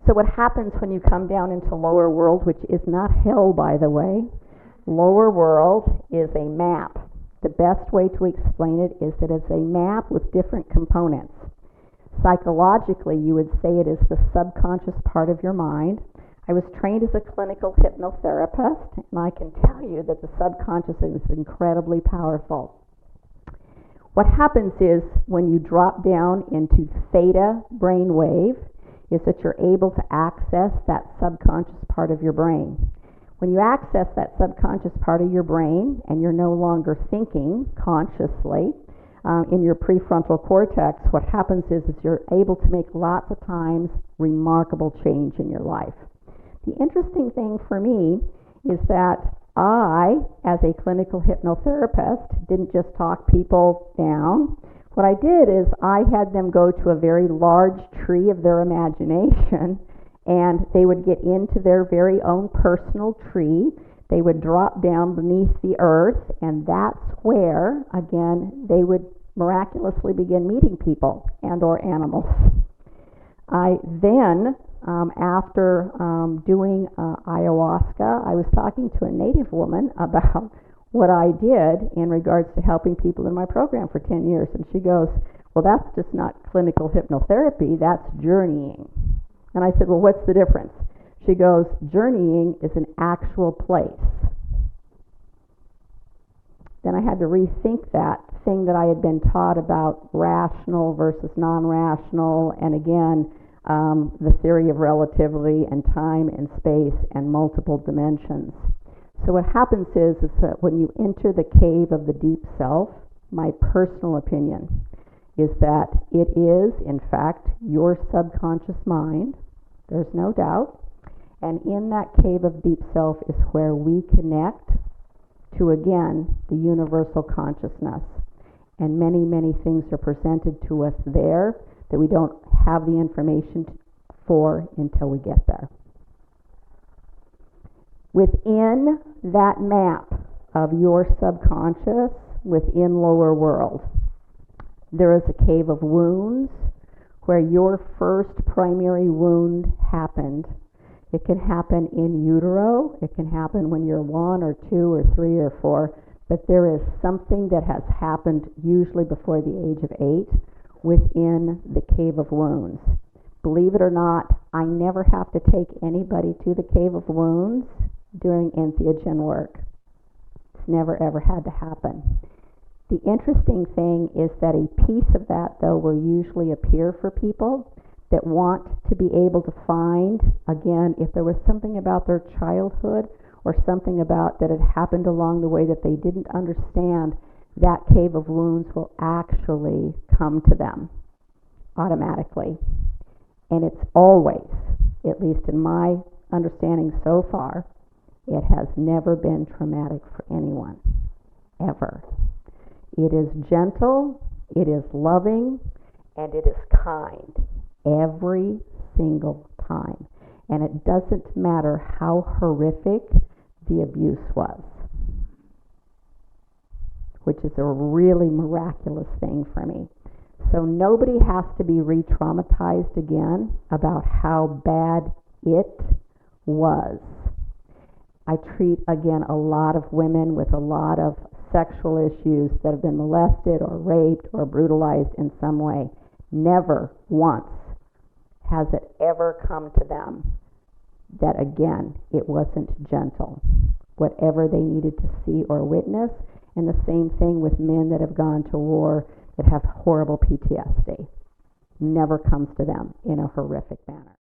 So what happens when you come down into lower world, which is not hell, by the way? Lower world is a map. The best way to explain it is that it's a map with different components. Psychologically, you would say it is the subconscious part of your mind. I was trained as a clinical hypnotherapist, and I can tell you that the subconscious is incredibly powerful. What happens is when you drop down into Theta brainwave, is that you're able to access that subconscious part of your brain. When you access that subconscious part of your brain and you're no longer thinking consciously in your prefrontal cortex, what happens is you're able to make lots of times remarkable change in your life. The interesting thing for me is that I, as a clinical hypnotherapist, didn't just talk people down. What I did is I had them go to a very large tree of their imagination, and they would get into their very own personal tree. They would drop down beneath the earth, and that's where, again, they would miraculously begin meeting people and or animals. I then, after doing ayahuasca, I was talking to a native woman about what I did in regards to helping people in my program for 10 years. And she goes, well, that's just not clinical hypnotherapy, that's journeying. And I said, well, what's the difference? She goes, journeying is an actual place. Then I had to rethink that thing that I had been taught about rational versus non-rational, and again, the theory of relativity and time and space and multiple dimensions. So what happens is that when you enter the cave of the deep self, my personal opinion is that it is, in fact, your subconscious mind. There's no doubt. And in that cave of deep self is where we connect to, again, the universal consciousness. And many, many things are presented to us there that we don't have the information for until we get there. Within that map of your subconscious, within lower world, there is a cave of wounds where your first primary wound happened. It can happen in utero, it can happen when you're 1 or 2 or 3 or 4, but there is something that has happened usually before the age of 8 within the cave of wounds. Believe it or not, I never have to take anybody to the cave of wounds during entheogen work. It's never ever had to happen. The interesting thing is that a piece of that, though, will usually appear for people that want to be able to find, again, if there was something about their childhood or something about that had happened along the way that they didn't understand, that cave of wounds will actually come to them automatically. And it's always, at least in my understanding so far, it has never been traumatic for anyone, ever. It is gentle, it is loving, and it is kind every single time. And it doesn't matter how horrific the abuse was, which is a really miraculous thing for me. So nobody has to be re-traumatized again about how bad it was. I treat, again, a lot of women with a lot of sexual issues that have been molested or raped or brutalized in some way. Never once has it ever come to them that, again, it wasn't gentle. Whatever they needed to see or witness, and the same thing with men that have gone to war that have horrible PTSD. Never comes to them in a horrific manner.